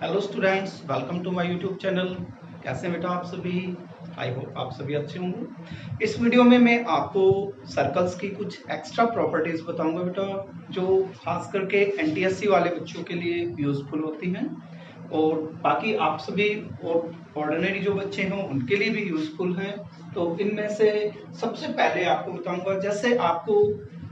Hello students, welcome to my YouTube channel. कैसे हैं बेटा आप सभी? आई होप आप सभी अच्छे होंगे। इस वीडियो में मैं आपको सर्कल्स की कुछ एक्स्ट्रा प्रॉपर्टीज बताऊंगा बेटा, जो खास करके एनटीएससी वाले बच्चों के लिए यूजफुल होती हैं और बाकी आप सभी और ऑर्डिनरी जो बच्चे हैं उनके लिए भी यूजफुल हैं। तो इनमें से सबसे पहले आपको बताऊंगा, जैसे आपको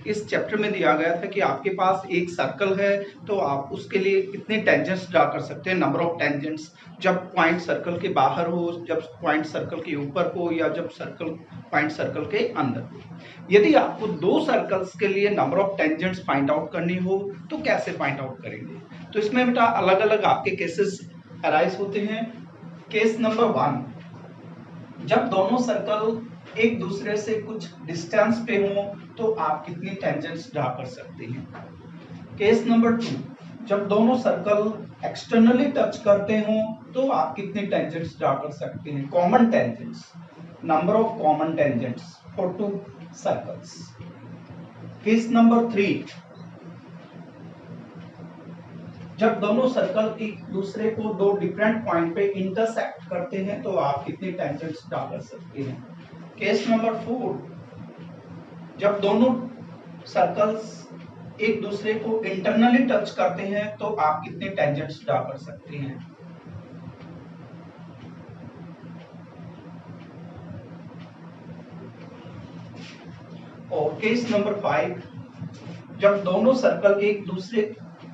इस चैप्टर में दिया गया था कि आपके पास एक सर्कल है तो आप उसके लिए कितने टेंजेंट्स ड्रा कर सकते हैं, नंबर ऑफ टेंजेंट्स, जब पॉइंट सर्कल के बाहर हो, जब पॉइंट सर्कल के ऊपर हो या जब सर्कल पॉइंट सर्कल के अंदर हो। यदि आपको दो सर्कल्स के लिए number of tangents find out करनी हो तो कैसे फाइंड आउट करेंगे? तो इसमें बेटा अलग अलग आपके केसेस अराइज होते हैं। केस नंबर 1, जब दोनों सर्कल एक दूसरे से कुछ डिस्टेंस पे हो तो आप कितनी टेंजेंट्स ड्रा कर सकते हैं। केस नंबर 2, जब दोनों सर्कल एक्सटर्नली टच करते हो तो आप कितनी टेंजेंट्स ड्रा कर सकते हैं। Common tangents, number of common tangents for to circles. Case number 3, जब दोनों सर्कल एक दूसरे को दो डिफरेंट पॉइंट पे इंटरसेक्ट करते हैं तो आप कितनी टेंजेंट्स ड्रा कर सकते हैं। केस नंबर 4, जब दोनों सर्कल्स एक दूसरे को इंटरनली टच करते हैं तो आप कितने टेंजेंट्स ड्रा कर सकते हैं। और केस नंबर 5, जब दोनों सर्कल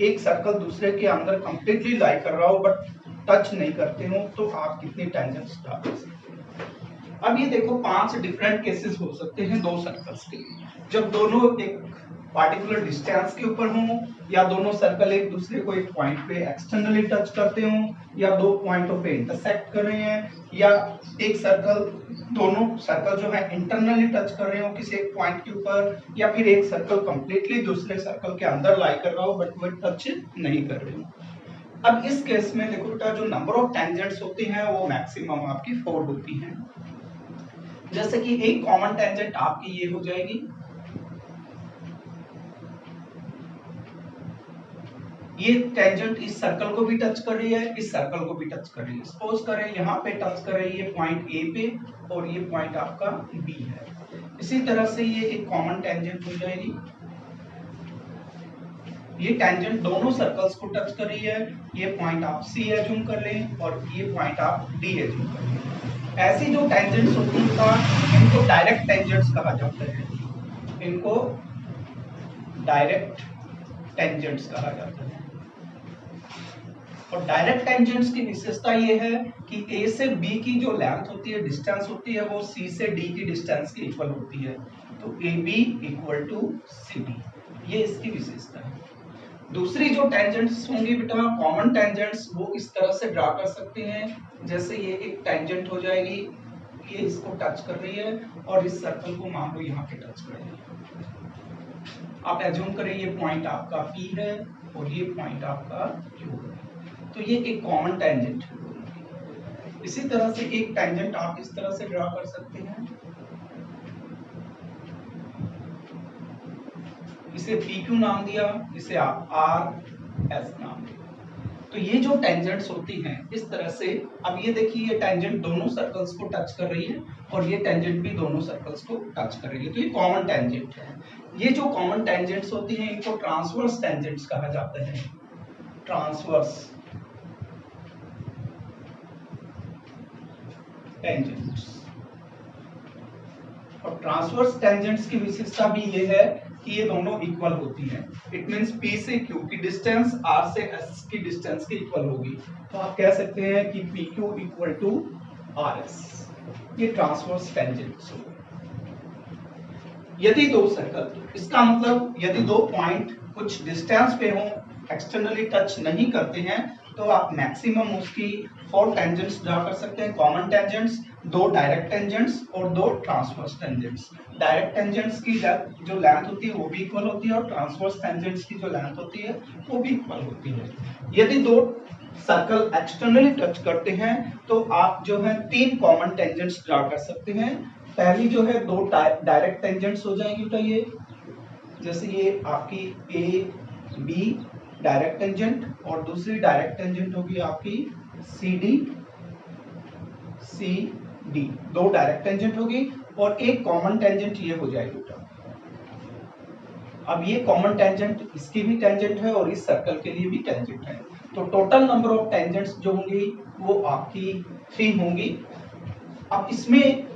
एक सर्कल दूसरे के अंदर कंप्लीटली लाई कर रहा हो बट टच नहीं करते हो तो आप कितनी टेंजेंट्स ड्रा कर सकते हैं। अब ये देखो 5 डिफरेंट केसेस हो सकते हैं दो सर्कल्स के लिए, जब दोनों एक पार्टिकुलर डिस्टेंस के ऊपर हो, या दोनों सर्कल एक दूसरे को एक पॉइंट पे एक्सटर्नली टच करते हो, या दो पॉइंटों पे इंटरसेक्ट कर रहे हैं, या एक सर्कल दोनों सर्कल जो है इंटरनली टच कर रहे हो किसी एक पॉइंट के ऊपर, या फिर एक सर्कल कंप्लीटली दूसरे सर्कल के अंदर लाई कर रहा हो बट वो टच नहीं कर रहे हो। अब इस केस में देखो बेटा, जो नंबर ऑफ टेंजेंट्स होती हैं वो मैक्सिमम आपकी 4 होती हैं। जैसे कि एक कॉमन टेंजेंट आपकी ये हो जाएगी, ये टेंजेंट इस सर्कल को भी टच कर रही है, इस सर्कल को भी टच कर रही है। सपोज करें यहाँ पे टच कर रही है पॉइंट ए पे और ये पॉइंट आपका बी है। इसी तरह से ये एक कॉमन टेंजेंट हो जाएगी, ये टेंजेंट दोनों सर्कल्स को टच कर रही है। ये पॉइंट आप सी एज्यूम कर लें और ये पॉइंट आप डी एज्यूम कर लें। ऐसी जो टेंजेंट्स होती हैं इनको डायरेक्ट टेंजेंट्स कहा जाता है, इनको डायरेक्ट टेंजेंट्स कहा जाता है। और डायरेक्ट टेंजेंट्स की विशेषता ये है कि ए से बी की जो लेंथ होती है, डिस्टेंस होती है, वो सी से डी की डिस्टेंस के इक्वल होती है। तो a b equal to c d, ये इसकी विशेषता है। दूसरी जो टेंजेंट्स होंगी बेटा, कॉमन टेंजेंट्स, वो इस तरह से ड्रा कर सकते हैं। जैसे ये एक टेंजेंट हो जाएगी, ये इसको टच कर रही है और इस सर्कल को मान लो यहाँ पे टच कर रही है। आप एज्यूम करें ये पॉइंट आपका पी है और ये पॉइंट आपका क्यू है, तो ये एक कॉमन टेंजेंट है। इसी तरह से एक टेंजेंट आप इस तरह से ड्रा कर सकते हैं, इसे PQ नाम दिया, इसे आप RS नाम दिया। तो ये जो टेंजेंट्स होती हैं इस तरह से, अब ये देखिए ये टेंजेंट दोनों सर्कल्स को टच कर रही है और ये टेंजेंट भी दोनों सर्कल्स को टच कर रही है, तो ये कॉमन टेंजेंट है। ये जो कॉमन टेंजेंट्स होती हैं इनको ट्रांसवर्स टेंजेंट्स कहा जाता है, ट्रांसवर्स टेंजेंट्स। और ट्रांसवर्स टेंजेंट्स की विशेषता भी ये है कि ये दोनों इक्वल होती हैं। इट मींस P से Q की डिस्टेंस R से S की डिस्टेंस के इक्वल होगी, तो आप कह सकते हैं कि PQ इक्वल टू RS। ये ट्रांसवर्स टेंजेंट्स हो। यदि दो सर्कल, इसका मतलब यदि दो पॉइंट कुछ डिस्टेंस पे हो, एक्सटर्नली टच नहीं करते हैं, तो आप मैक्सिमम उसकी 4 टेंजेंट्स ड्रा कर सकते हैं, कॉमन टेंजेंट्स, 2 डायरेक्ट टेंजेंट्स और 2 ट्रांसवर्स टेंजेंट्स। डायरेक्ट टेंजेंट्स की जो लेंथ होती है वो भी इक्वल होती है और ट्रांसवर्स टेंजेंट्स की जो लेंथ होती है वो भी इक्वल होती है। यदि दो सर्कल एक्सटर्नली टच करते हैं तो आप जो है 3 कॉमन टेंजेंट्स ड्रा कर सकते हैं। पहली जो है 2 डायरेक्ट टेंजेंट्स हो जाएंगी बेटा, ये जैसे ये आपकी ए बी डायरेक्ट टेंजेंट और दूसरी डायरेक्ट टेंजेंट होगी आपकी CD CD, दो डायरेक्ट टेंजेंट होगी और एक कॉमन टेंजेंट ये हो जाएगी बेटा। अब ये कॉमन टेंजेंट इसकी भी टेंजेंट है और इस सर्कल के लिए भी टेंजेंट है, तो टोटल नंबर ऑफ टेंजेंट्स जो होंगी वो आपकी 3 होंगी। अब इसमें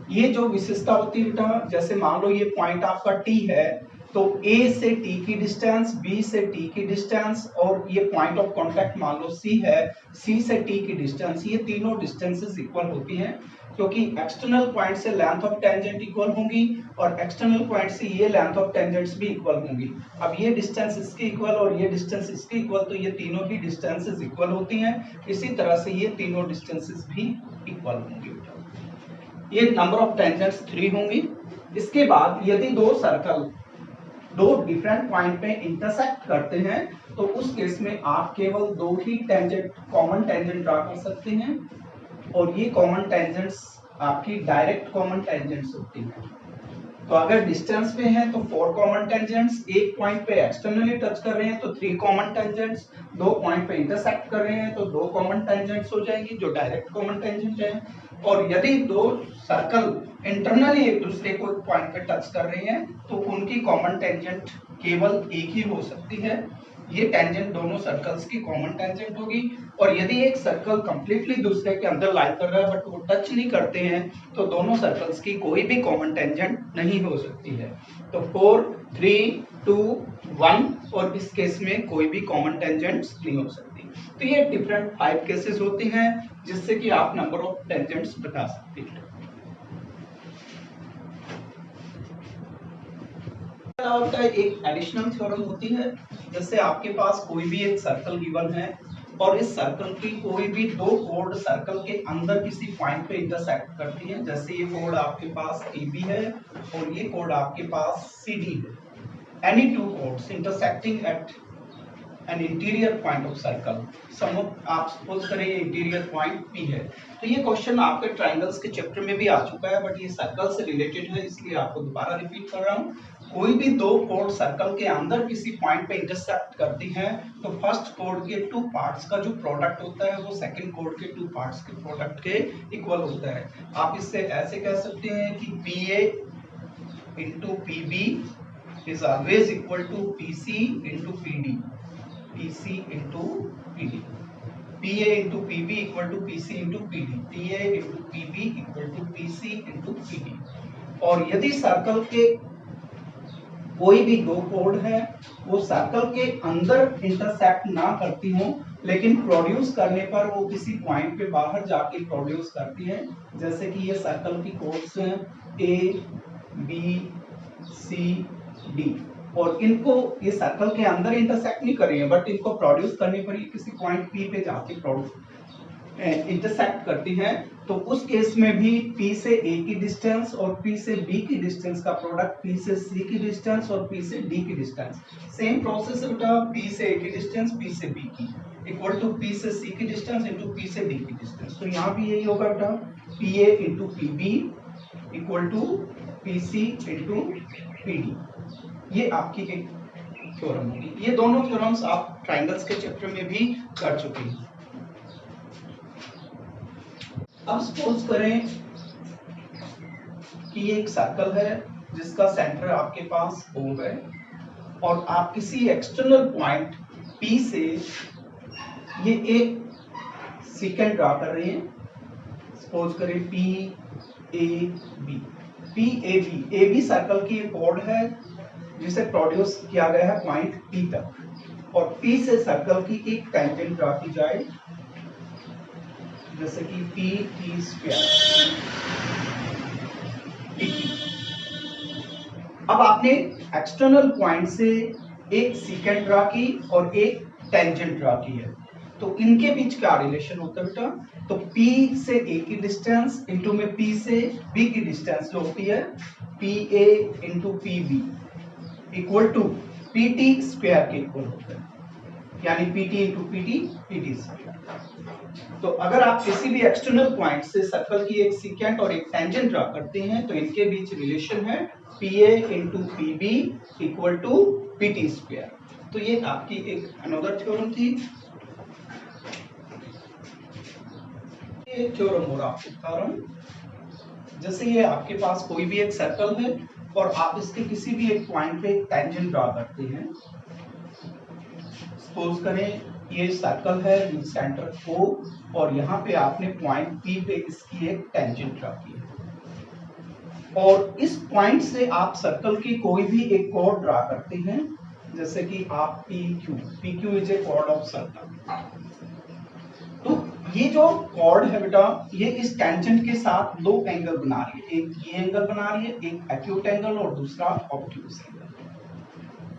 ये जो विशेषता होती है बेटा, जैसे मान लो ये पॉइंट आपका T है, तो A से T की डिस्टेंस, B से T की डिस्टेंस और ये पॉइंट ऑफ कांटेक्ट मान लो C है, C से T की डिस्टेंस, ये तीनों डिस्टेंसेस इक्वल होती हैं क्योंकि एक्सटर्नल पॉइंट से लेंथ ऑफ टेंजेंट इक्वल होंगी और एक्सटर्नल पॉइंट से ये लेंथ ऑफ टेंजेंट्स भी इक्वल होंगी। अब ये डिस्टेंस इसके इक्वल और ये डिस्टेंस इसके इक्वल, तो ये तीनों ही डिस्टेंसेस इक्वल होती हैं। इसी तरह से ये तीनों डिस्टेंसेस भी इक्वल होंगी। ये नंबर ऑफ टेंजेंट्स 3 होंगी। इसके बाद यदि दो सर्कल दो डिफरेंट पॉइंट पे इंटरसेक्ट करते हैं तो उस केस में आप केवल दो ही टेंजेंट कॉमन टेंजेंट ड्रा कर सकते हैं और ये कॉमन टेंजेंट्स आपकी डायरेक्ट कॉमन टेंजेंट्स होती हैं। तो अगर डिस्टेंस पे है तो 4 कॉमन टेंजेंट्स, एक पॉइंट पे एक्सटर्नली टच कर रहे हैं तो 3 कॉमन टेंजेंट्स, दो पॉइंट पे इंटरसेक्ट कर रहे हैं तो 2 कॉमन टेंजेंट्स हो जाएंगी जो डायरेक्ट कॉमन टेंजेंट है। और यदि दो सर्कल इंटरनली एक दूसरे को पॉइंट पे टच कर रहे हैं तो उनकी कॉमन टेंजेंट केवल एक ही हो सकती है। ये टेंजेंट दोनों सर्कल्स की कॉमन टेंजेंट होगी। और यदि एक सर्कल कंप्लीटली दूसरे के अंदर लाई कर रहा है बट वो टच नहीं करते हैं तो दोनों सर्कल्स की कोई भी कॉमन टेंजेंट नहीं हो सकती है। तो 4 3 2 1 और इस केस में कोई भी कॉमन टेंजेंट्स नहीं हो सकती। तो ये डिफरेंट 5 केसेस होती हैं जिससे कि आप नंबर ऑफ टेंजेंट्स बता सकते हैं। एक एडिशनल थ्योरम होती है, जैसे आपके पास कोई भी एक सर्कल गिवन है और इस सर्कल की कोई भी दो कोड सर्कल के अंदर किसी पॉइंट पे इंटरसेक्ट करती है। जैसे ये कोड आपके पास AB है और ये कोड आपके पास CD है। Any two chords intersecting at an interior point of circle, आप सपोज करें ये इंटीरियर पॉइंट P है। तो ये क्वेश्चन आपके ट्रायंगल्स के चैप्टर में भी आ चुका है बट ये सर्कल से रिलेटेड है इसलिए आपको दोबारा रिपीट कर रहा हूँ। कोई भी दो कोड सर्कल के अंदर किसी पॉइंट पे इंटरसेक्ट करती हैं तो फर्स्ट कोड के 2 पार्ट्स का जो प्रोडक्ट होता है वो सेकंड कोड के 2 पार्ट्स के प्रोडक्ट के इक्वल होता है। आप इससे ऐसे कह सकते हैं कि PA into PB is always equal to PC into PD, PC into PD, PA into PB equal to PC into PD, PA into PB equal to PC into PD। और यदि सर्कल के कोई भी दो कोड है वो circle के अंदर इंटरसेक्ट ना करती हो लेकिन प्रोड्यूस करने पर वो किसी पॉइंट पे बाहर जाके प्रोड्यूस करती है, जैसे कि ये सर्कल की कोड्स हैं A B C D और इनको ये सर्कल के अंदर इंटरसेक्ट नहीं कर रही है बट इनको प्रोड्यूस करने पर ये किसी पॉइंट P पे जाके इंटरसेक्ट करती हैं। तो उस केस में भी P से A की डिस्टेंस और P से B की डिस्टेंस का प्रोडक्ट P से C की डिस्टेंस और P से D की डिस्टेंस, सेम प्रोसेस है बेटा। P से A की डिस्टेंस P से B की इक्वल टू P से C की डिस्टेंस इनटू P से D की डिस्टेंस। तो यहाँ भी यही होगा बेटा, PA into PB equal to PC into PD। ये आपकी एक थ्योरम होगी। ये दोनों थ्योरम्स आप ट्रायंगल्स के चैप्टर में भी कर चुके हैं। अब सपोज करें कि ये एक सर्कल है जिसका सेंटर आपके पास O है और आप किसी एक्सटर्नल पॉइंट P से ये एक सीकेंट ड्रा कर रहे हैं। सपोज करें AB सर्कल की एक कोड है जिसे प्रोड्यूस किया गया है पॉइंट P तक और P से सर्कल की एक टेंजेंट ड्रा की जाए जैसे कि PT स्क्वायर। अब आपने एक्सटर्नल पॉइंट से एक सीकेंट ड्रा की और एक टेंजेंट ड्रा की है, तो इनके बीच क्या रिलेशन होता है बेटा? तो P से A की डिस्टेंस इंटू में P से B की डिस्टेंस जो होती है PA into PB equal to PT square के इक्वल होता है, यानी PT इंटू PT स्क्वायर। तो अगर आप किसी भी एक्सटर्नल पॉइंट से सर्कल की एक सीकेंट और एक टेंजेंट ड्रा करते हैं तो इनके बीच रिलेशन है PA into PB equal to PT square. तो ये आपकी एक अनदर थ्योरम थी। ये थ्योरम और आपके थ्योरम, जैसे ये आपके पास कोई भी एक सर्कल है और आप इसके किसी भी एक पॉइंट पे एक टेंजेंट ड्रा करते हैं। सपोज करें ये सर्कल है, सेंटर O, और यहाँ पे आपने पॉइंट P पे इसकी एक टेंजेंट ड्रा की है और इस पॉइंट से आप सर्कल की कोई भी एक कॉर्ड ड्रा करते हैं, जैसे कि आप PQ is a chord of circle. तो ये जो कॉर्ड है बेटा, ये इस टेंजेंट के साथ दो एंगल बना रही है, एक ये एंगल बना रही है, एक एक्यूट एंगल और दूसरा ऑब्ट्यूज एंगल।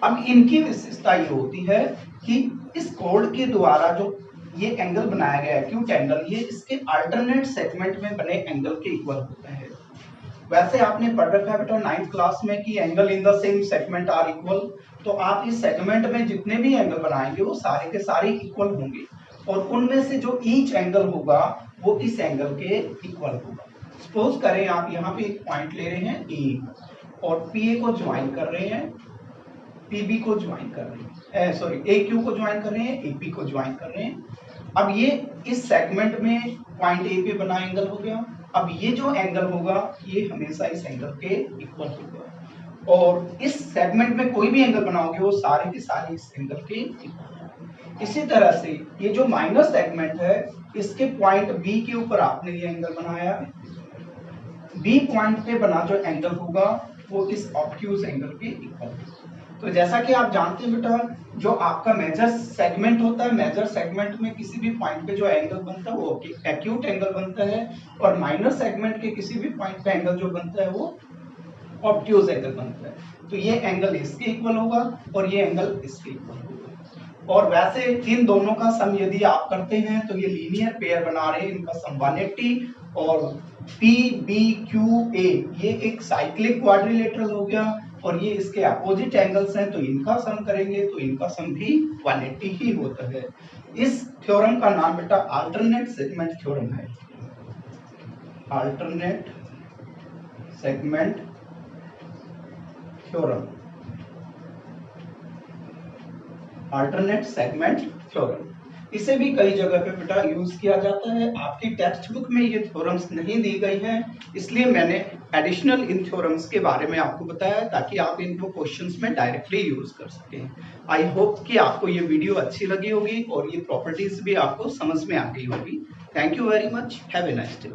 अब इनकी विशेषता ये होती है कि इस कॉर्ड के द्वारा जो ये एंगल बनाया गया है एक्यूट एंगल, ये इसके अल्टरनेट सेगमेंट में बने एंगल के इक्वल होता है। वैसे आपने पढ़ रखा है बेटा 9th क्लास में कि angle in the same segment are equal. तो आप इस सेगमेंट में जितने भी एंगल बनाएंगे वो सारे के सारे इक्वल होंगे और उनमें से जो ईच एंगल होगा वो इस एंगल के इक्वल होगा। सपोज करें आप यहाँ पे एक पॉइंट ले रहे हैं E और PA को ज्वाइन कर रहे हैं, PB को ज्वाइन कर रहे हैं, सॉरी AQ को ज्वाइन कर रहे हैं, AP को ज्वाइन कर रहे हैं। अब ये इस सेगमेंट में पॉइंट A पे बना एंगल हो गया। अब ये जो एंगल होगा ये हमेशा इस एंगल के इक्वल होगा और इस सेगमेंट में कोई भी एंगल बनाओगे वो सारे के सारे इस एंगल के इक्वल। इसी तरह से ये जो माइनस सेगमेंट है, इसके पॉइंट B के ऊपर आपने ये एंगल बनाया, B पॉइंट पे बना जो एंगल होगा वो इस ऑब्ट्यूज एंगल के इक्वल होगा। तो जैसा कि आप जानते हैं बेटा, जो आपका मेजर सेगमेंट होता है, मेजर सेगमेंट में किसी भी पॉइंट पे जो एंगल बनता है वो एक्यूट एंगल बनता है और माइनर सेगमेंट के किसी भी पॉइंट पे एंगल जो बनता है वो ऑब्ट्यूज एंगल बनता है। तो ये एंगल इसके इक्वल होगा और ये एंगल इसके इक्वल होगा। और वैसे इन दोनों का सम यदि आप करते हैं तो ये लीनियर पेयर बना रहे हैं, इनका सम 180 और PBQA ये एक साइक्लिक क्वाड्रिलेटरल हो गया और ये इसके अपोजिट एंगल्स हैं, तो इनका सम करेंगे तो इनका सम भी 180 ही होता है। इस थ्योरम का नाम बेटा अल्टरनेट सेगमेंट थ्योरम है। Alternate segment theorem, alternate segment theorem. इसे भी कई जगह पे बेटा यूज किया जाता है। आपकी टेक्स्ट बुक में ये थ्योरम्स नहीं दी गई हैं, इसलिए मैंने एडिशनल इन थ्योरम्स के बारे में आपको बताया ताकि आप इनको क्वेश्चंस में डायरेक्टली यूज कर सकें। आई होप कि आपको ये वीडियो अच्छी लगी होगी और ये प्रॉपर्टीज भी आपको समझ में आ गई होगी। Thank you very much, have a nice day.